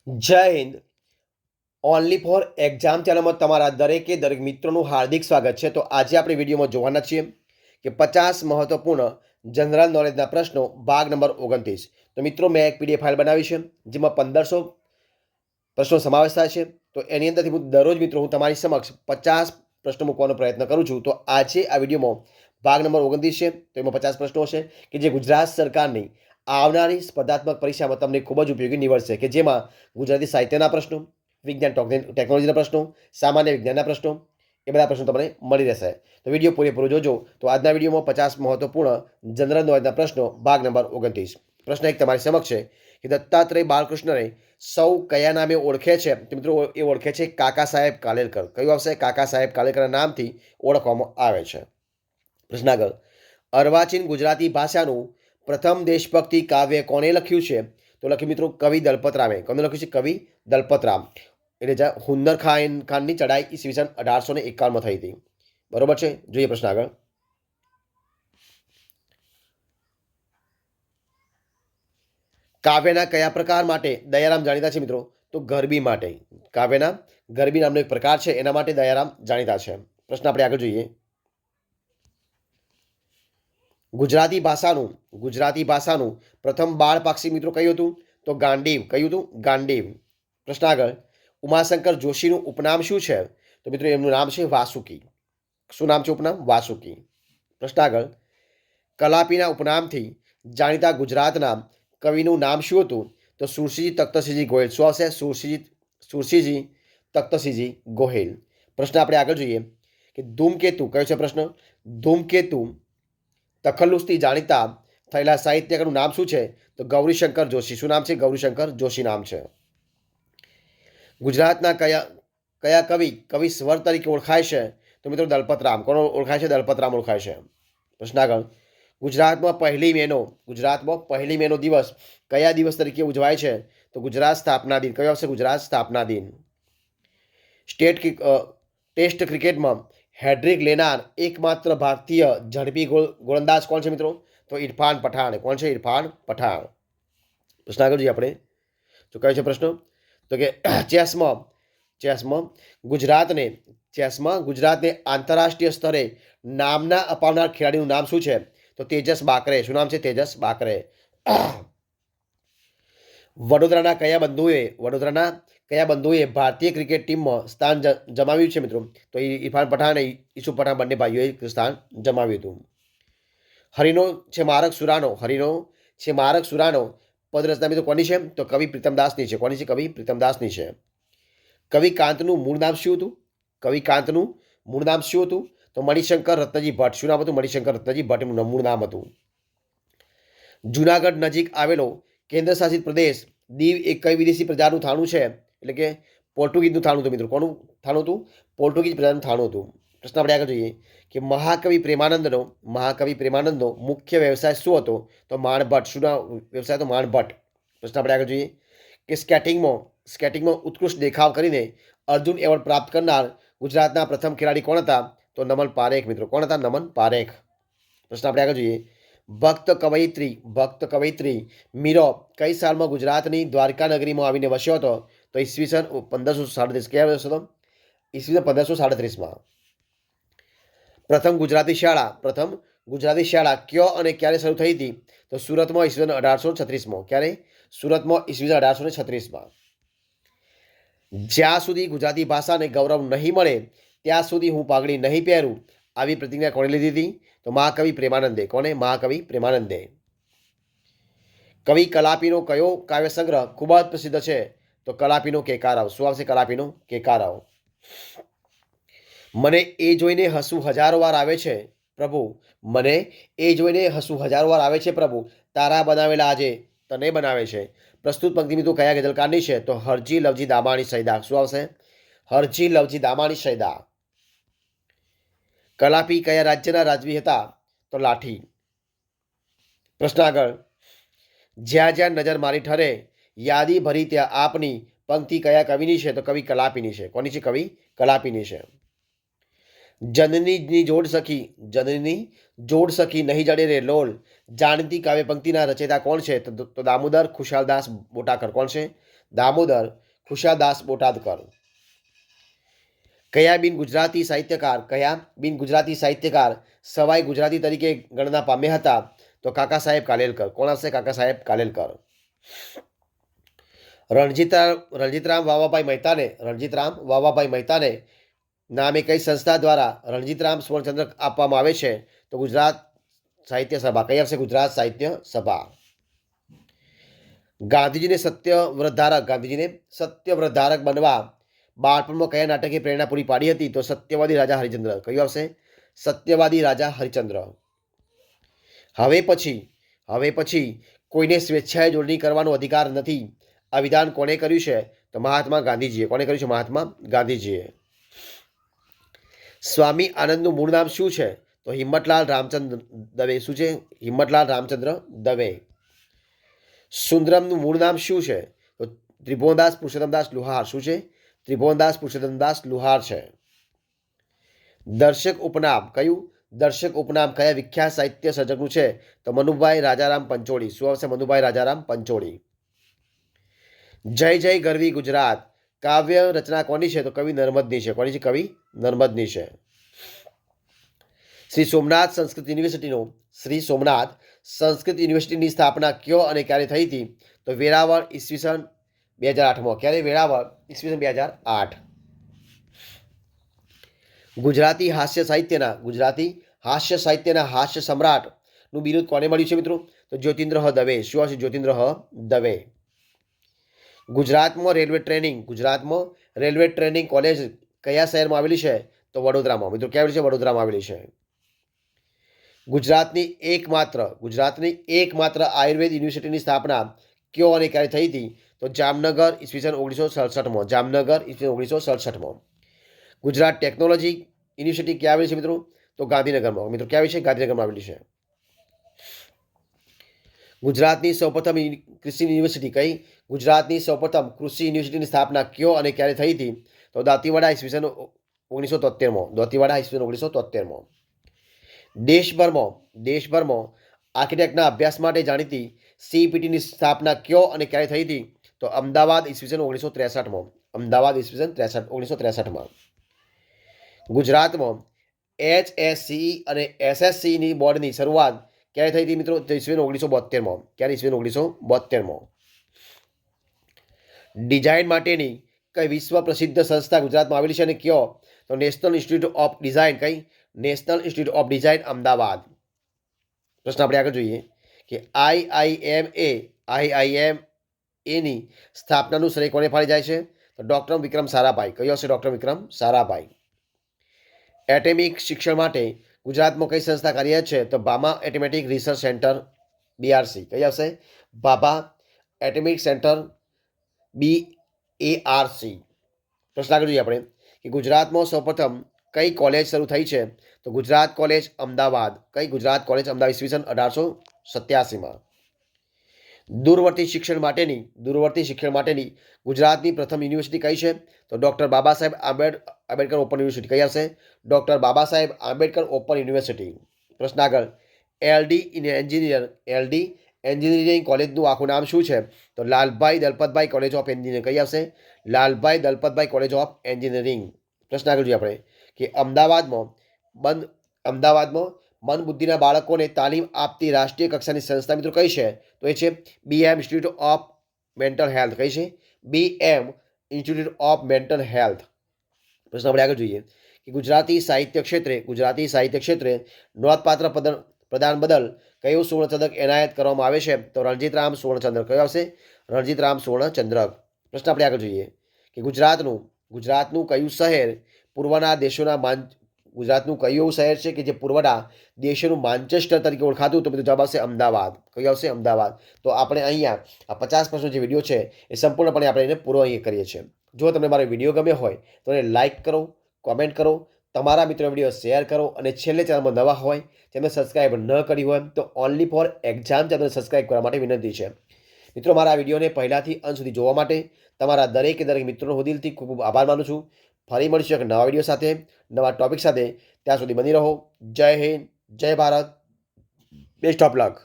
જય Hind. Only for exam ચેનલમાં તમારા દરેક મિત્રોનું હાર્દિક સ્વાગત છે. તો આજે આપણે વિડીયોમાં જોવાના છીએ કે 50 મહત્વપૂર્ણ જનરલ નોલેજના પ્રશ્નો ભાગ નંબર 29. તો મિત્રો, મેં એક પીડીએફ ફાઇલ બનાવી છે જેમાં 1500 પ્રશ્નો સમાવેશ થાય છે. તો એની અંદરથી હું દરરોજ મિત્રો હું તમારી સમક્ષ 50 પ્રશ્નો મૂકવાનો પ્રયત્ન કરું છું. તો આજે આ વિડીયોમાં ભાગ નંબર 29 છે. તો એમાં 50 પ્રશ્નો છે કે જે ગુજરાત સરકારની આવનારી સ્પર્ધાત્મક પરીક્ષામાં તમને ખૂબ જ ઉપયોગી નીવડશે, કે જેમાં ગુજરાતી સાહિત્યના પ્રશ્નો, વિજ્ઞાન ટેકનોલોજીના પ્રશ્નો, સામાન્ય વિજ્ઞાનના પ્રશ્નો, એ બધા પ્રશ્નો તમને મળી રહેશે. તો વિડીયો પૂરેપૂરો જોજો. તો આજના વિડીયોમાં 50 મહત્વપૂર્ણ જનરલ નોલેજના પ્રશ્નો ભાગ નંબર 29. પ્રશ્ન 1 તમારી સમક્ષ છે કે દત્તાત્રેય બાલકૃષ્ણને સૌ કયા નામે ઓળખે છે? તો મિત્રો, એ ઓળખે છે કાકા સાહેબ કાલેલકર. કયું આવશે? કાકા સાહેબ કાલેલકરના નામથી ઓળખવામાં આવે છે. પ્રશ્ન આગળ, અર્વાચીન ગુજરાતી ભાષાનું પ્રથમ દેશભક્તિ કાવ્ય કોણે લખ્યું છે? તો લખ્યું મિત્રો કવિ દલપતરામે. કોને લખ્યું છે? કવિ દલપતરામ. એટલે હુન્નર ખાનની ચડાઈ ઈસવીસન 1851 થઈ હતી. બરોબર છે. જોઈએ પ્રશ્ન આગળ. કાવ્યના કયા પ્રકાર માટે દયારામ જાણીતા છે મિત્રો? તો ગરબી માટે. કાવ્યના ગરબી નામનો એક પ્રકાર છે, એના માટે દયારામ જાણીતા છે. પ્રશ્ન આપણે આગળ જોઈએ. ગુજરાતી ભાષાનું પ્રથમ બાળપાક્ષિક મિત્રો કયું હતું? તો ગાંડીવ. કયું હતું? ગાંડીવ. પ્રશ્ન આગળ, ઉમાશંકર જોશીનું ઉપનામ શું છે? તો મિત્રો એમનું નામ છે વાસુકી. શું નામ છે ઉપનામ? વાસુકી. પ્રશ્ન આગળ, કલાપીના ઉપનામથી જાણીતા ગુજરાતના કવિનું નામ શું હતું? તો સુરસીજી તખ્તસિંહજી ગોહિલ. શું આવશે? સુરસીજી તખ્તસિંહજી ગોહિલ. પ્રશ્ન આપણે આગળ જોઈએ કે ધૂમકેતુ કયો છે? પ્રશ્ન, ધૂમકેતુ તખલ્લુસથી જાણીતા થયેલા સાહિત્યકારનું નામ શું છે? તો ગૌરીશંકર જોશી. શું નામ છે? ગૌરીશંકર જોશી નામ છે. ગુજરાતના કયા કવિ સ્વર તરીકે ઓળખાય છે? તો મિત્રો દલપતરામ. કોણ ઓળખાય છે? દલપતરામ ઓળખાય છે. પ્રશ્ન આગળ, ગુજરાતમાં પહેલી મેનો દિવસ કયા દિવસ તરીકે ઉજવાય છે? તો ગુજરાત સ્થાપના દિન. કયો આવશે? ગુજરાત સ્થાપના દિન. ટેસ્ટ ક્રિકેટમાં હેડ્રિક લેનાર એકમાત્ર ભારતીય ઝડપી ગોલંદાજ કોણ છે મિત્રો? તો ઇરફાન પઠાણ. કોણ છે? ઇરફાન પઠાણ. પ્રશ્ન આગળ જોઈએ આપણે. તો કયો છે પ્રશ્ન? તો કે ચેસમાં ગુજરાતને આંતરરાષ્ટ્રીય સ્તરે નામના અપાવનાર ખેલાડીનું નામ શું છે? તો તેજસ બાકરે. શું નામ છે? તેજસ બાકરે. વડોદરાના કયા બંધુએ ભારતીય ક્રિકેટ ટીમમાં સ્થાન જમાવ્યું છે મિત્રો? તો ઇરફાન પઠાણ અને ઈસુફ પઠાણ બંને ભાઈઓએ સ્થાન જમાવ્યું હતું. હરિનો છે મારક સુરાનો પદરચના મિત્રો કોની છે? તો કવિ પ્રીતમદાસની છે. કોની છે? કવિ પ્રીતમદાસની છે. કવિ કાંતનું મૂળ નામ શું હતું? તો મણિશંકર રત્નજી ભટ્ટ. શું નામ હતું? મણિશંકર રત્નજી ભટ્ટ એમનું મૂળ નામ હતું. જુનાગઢ નજીક આવેલો કેન્દ્ર શાસિત પ્રદેશ દીવ એ કઈ વિદેશી પ્રજાનું થાણું છે? એટલે કે પોર્ટુગીઝનું થાણું હતું મિત્રો. કોનું થાણું હતું? પોર્ટુગીઝ પ્રજાનું થાણું હતું. પ્રશ્ન આપણે આગળ જોઈએ કે મહાકવિ પ્રેમાનંદનો મુખ્ય વ્યવસાય શું હતો? તો માણભટ્ટ. શું વ્યવસાય હતો? માણભટ્ટ. પ્રશ્ન આપણે આગળ જોઈએ કે સ્કેટિંગમાં ઉત્કૃષ્ટ દેખાવ કરીને અર્જુન એવોર્ડ પ્રાપ્ત કરનાર ગુજરાતના પ્રથમ ખેલાડી કોણ હતા? તો નમન પારેખ મિત્રો. કોણ હતા? નમન પારેખ. પ્રશ્ન આપણે આગળ જોઈએ, ભક્ત કવયિત્રી મીરો કઈ સાલમાં ગુજરાતની દ્વારકા નગરીમાં આવીને વસ્યો હતો? તો ઈસવીસન 1537. કયા વર્ષ હતો? ઈસવીસન 1537માં. પ્રથમ ગુજરાતી શાળા ક્યો અને ક્યારે શરૂ થઈ હતી? તો સુરતમાં ઈસવીસન 1836માં. ક્યારે? સુરતમાં ઈસવીસન 1836માં. જ્યાં સુધી ગુજરાતી ભાષાને ગૌરવ નહીં મળે ત્યાં સુધી હું પાઘડી નહીં પહેરું, આવી પ્રતિજ્ઞા કોણે લીધી હતી? તો મહાકવિ પ્રેમાનંદે. કોને? મહાકવિ પ્રેમાનંદે. કવિ કલાપીનો કયો કાવ્ય સંગ્રહ ખૂબ જ પ્રસિદ્ધ છે? તો કલાપીનો કેકારવ. શું આવશે? કલાપીનો કેકારવ. મને એ જોઈને હસવું હજારો વાર આવે છે પ્રભુ, તારા બનાવેલા આજે તને બનાવે છે. પ્રસ્તુત પંક્તિ મિત્રો કયા ગઝલકારની છે? તો હરજી લવજી દામાણી સૈદા. શું આવશે? હરજી લવજી દામાણી સૈદા. કલાપી કયા રાજ્યના રાજવી હતા? તો લાઠી. પ્રશ્ન આગળ, જ્યાં જ્યાં નજર મારી ઠરે યાદી ભરી ત્યાં આપની પંક્તિ કયા કવિની છે? તો કવિ કલાપીની છે. કોની છે? કવિ કલાપીની છે. જનની જોડ સખી, જનની જોડ સખી નહીં જડે રે લોલ, જાણીતી કાવ્ય પંક્તિના રચયિતા કોણ છે? તો દામોદર ખુશાલદાસ બોટાકર. કોણ છે? દામોદર ખુશાલદાસ બોટાદકર. કયા બિન ગુજરાતી સાહિત્યકાર સવાઈ ગુજરાતી તરીકે ગણના પામ્યા હતા? તો કાકા સાહેબ કાલેલકર. કોણ હશે? કાકા સાહેબ કાલેલકર. રણજીતરામ વાવાભાઈ મહેતાને નામે કઈ સંસ્થા દ્વારા રણજીતરામ સુવર્ણચંદ્રક આપવામાં આવે છે? તો ગુજરાત સાહિત્ય સભા. કઈ આવશે? ગુજરાત સાહિત્ય સભા. ગાંધીજીને સત્યવ્રત બનવા બાળપણમાં કયા નાટકે પ્રેરણા પૂરી પાડી હતી? તો સત્યવાદી રાજા હરિચંદ્ર. કયું આવશે? સત્યવાદી રાજા હરિચંદ્ર. હવે પછી કોઈને સ્વેચ્છાએ જોડણી કરવાનો અધિકાર નથી, આ વિધાન કોણે કર્યું છે? તો મહાત્મા ગાંધીજીએ. કોણે કર્યું છે? મહાત્મા ગાંધીજીએ. સ્વામી આનંદનું મૂળ નામ શું છે? તો હિંમતલાલ રામચંદ્ર દવે. શું છે? હિંમતલાલ રામચંદ્ર દવે. સુંદરમનું મૂળ નામ શું છે? તો ત્રિભુવનદાસ પુરુષોત્તમદાસ લુહાર. શું છે? ત્રિભુવનદાસ પુરુષોત્તમદાસ લુહાર છે. દર્શક ઉપનામ કયું? દર્શક ઉપનામ કયા વિખ્યાત સાહિત્ય સર્જકનું છે? તો મનુભાઈ રાજારામ પંચોળી. શું આવશે? મનુભાઈ રાજારામ પંચોળી. જય જય ગરવી ગુજરાત કાવ્ય રચના કોની છે? તો કવિ નર્મદની છે. કોની છે? કવિ નર્મદની છે. શ્રી સોમનાથ સંસ્કૃત યુનિવર્સિટીની સ્થાપના કયો અને ક્યારે થઈ હતી? તો વેરાવળ ઈસવીસન 2008માં. ક્યારે? વેરાવળ ઈસવીસન 2008. ગુજરાતી હાસ્ય સાહિત્યના હાસ્ય સમ્રાટનું બિરુદ કોને મળ્યું છે મિત્રો? તો જ્યોતિન્દ્ર દવે. શું હશે? જ્યોતિન્દ્ર દવે. ગુજરાતમાં રેલવે ટ્રેનિંગ કોલેજ કયા શહેરમાં આવેલી છે? તો વડોદરામાં. મિત્રો ક્યાં આવેલી છે? વડોદરામાં આવેલી છે. ગુજરાતની એકમાત્ર આયુર્વેદ યુનિવર્સિટીની સ્થાપના કયો અને ક્યારે થઈ હતી? તો જામનગર ઈસવીસન 1967માં. જામનગર ઈસવીસન 1967માં. ગુજરાત ટેકનોલોજી યુનિવર્સિટી ક્યાં આવેલી છે મિત્રો? તો ગાંધીનગરમાં. મિત્રો ક્યાં આવેલી છે? ગાંધીનગરમાં આવેલી છે. ગુજરાતની સૌપ્રથમ કૃષિ યુનિવર્સિટી કઈ? ગુજરાતની સૌપ્રથમ કૃષિ યુનિવર્સિટીની સ્થાપના કયો અને ક્યારે થઈ હતી? તો દાંતીવાડા ઈસવીસન 1973માં. દાંતીવાડા ઈસવીસન 1973માં. દેશભરમાં આર્કિટેક્ટના અભ્યાસ માટે જાણીતી સીઈપીટીની સ્થાપના કયો અને ક્યારે થઈ હતી? તો અમદાવાદ ઈસવીસન 1963માં. અમદાવાદ ઈસવીસન 1963માં. ગુજરાતમાં HSCE અને SSCEની બોર્ડની શરૂઆત ક્યારે થઈ હતી મિત્રો? તો ઈસવીસન 1972માં. ક્યારે? ઈસવીસન 1972માં. ડિઝાઇન માટેની કઈ વિશ્વ પ્રસિદ્ધ સંસ્થા ગુજરાતમાં આવેલી છે અને કયો? તો નેશનલ ઇન્સ્ટિટ્યૂટ ઓફ ડિઝાઇન. કઈ? National institute of design Ahmedabad. પ્રશ્ન આપણે આગળ જોઈએ કે IIMAની સ્થાપનાનું શ્રેય કોને ફાળે જાય છે? તો ડૉક્ટર વિક્રમ સારાભાઈ. કયો હશે? ડૉક્ટર વિક્રમ સારાભાઈ. એટમિક શિક્ષણ માટે ગુજરાતમાં કઈ સંસ્થા કાર્યરત છે? તો ભાભા એટમેટિક રિસર્ચ સેન્ટર BRC. કઈ આવશે? Bhabha atomic centre BARC. પ્રશ્ન આગળ જોઈએ આપણે કે ગુજરાતમાં સૌપ્રથમ કઈ કોલેજ શરૂ થઈ છે? તો ગુજરાત કોલેજ અમદાવાદ. કઈ? ગુજરાત કોલેજ અમદાવાદ ઈસવીસન 1887માં. દૂરવર્તી શિક્ષણ માટેની ગુજરાતની પ્રથમ યુનિવર્સિટી કઈ છે? તો doctor Baba Saheb Ambedkar open university. કઈ આવશે? Doctor Baba Saheb Ambedkar open university. પ્રશ્ન આગળ LD એન્જિનિયરિંગ કોલેજનું આખું નામ શું છે? તો Lalbhai Dalpatbhai college of engineering. કઈ આવશે? Lalbhai Dalpatbhai college of engineering. પ્રશ્ન આગળ જોઈએ આપણે કે અમદાવાદમાં મંદબુદ્ધિના બાળકોને તાલીમ આપતી રાષ્ટ્રીય કક્ષાની સંસ્થા મિત્રો કઈ છે? તો એ છે BM institute of mental health. કઈ છે? BM institute of mental health. પ્રશ્ન આપણે આગળ જોઈએ કે ગુજરાતી સાહિત્ય ક્ષેત્રે નોંધપાત્ર પ્રદાન બદલ કયું સુવર્ણચંદ્રક એનાયત કરવામાં આવે છે? તો રણજીતરામ સુવર્ણચંદ્રક. કયો આવશે? રણજીતરામ સુવર્ણચંદ્રક. પ્રશ્ન આપણે આગળ જોઈએ કે ગુજરાતનું કયું શહેર પૂર્વના દેશોના ગુજરાતનું કયું શહેર છે કે જે પૂર્વના દેશોનું માન્ચેસ્ટર તરીકે ઓળખાતું? તો બધું જવાબ આવશે અમદાવાદ. કયું આવશે? અમદાવાદ. તો આપણે અહીંયા આ 50 પ્રશ્નો જે વિડીયો છે એ સંપૂર્ણપણે આપણે એને પૂરો અહીંયા કરીએ છીએ. જો તમને મારો વિડીયો ગમ્યો હોય તો એને લાઇક કરો, કોમેન્ટ કરો, તમારા મિત્રો વિડીયો શેર કરો અને છેલ્લે ચેનલમાં નવા હોય ચેનલ સબસ્ક્રાઈબ ન કરી હોય તો only for exam channel subscribe કરવા માટે વિનંતી છે. મિત્રો મારા વિડીયોને પહેલાંથી અંત સુધી જોવા માટે તમારા દરેક મિત્રોનો હું દિલથી ખૂબ ખૂબ આભાર માનું છું. ફરી મળીશું એક નવા વિડીયો સાથે, નવા ટોપિક સાથે. ત્યાં સુધી બની રહો. જય હિન્દ, જય ભારત, બેસ્ટ ઓફ લક.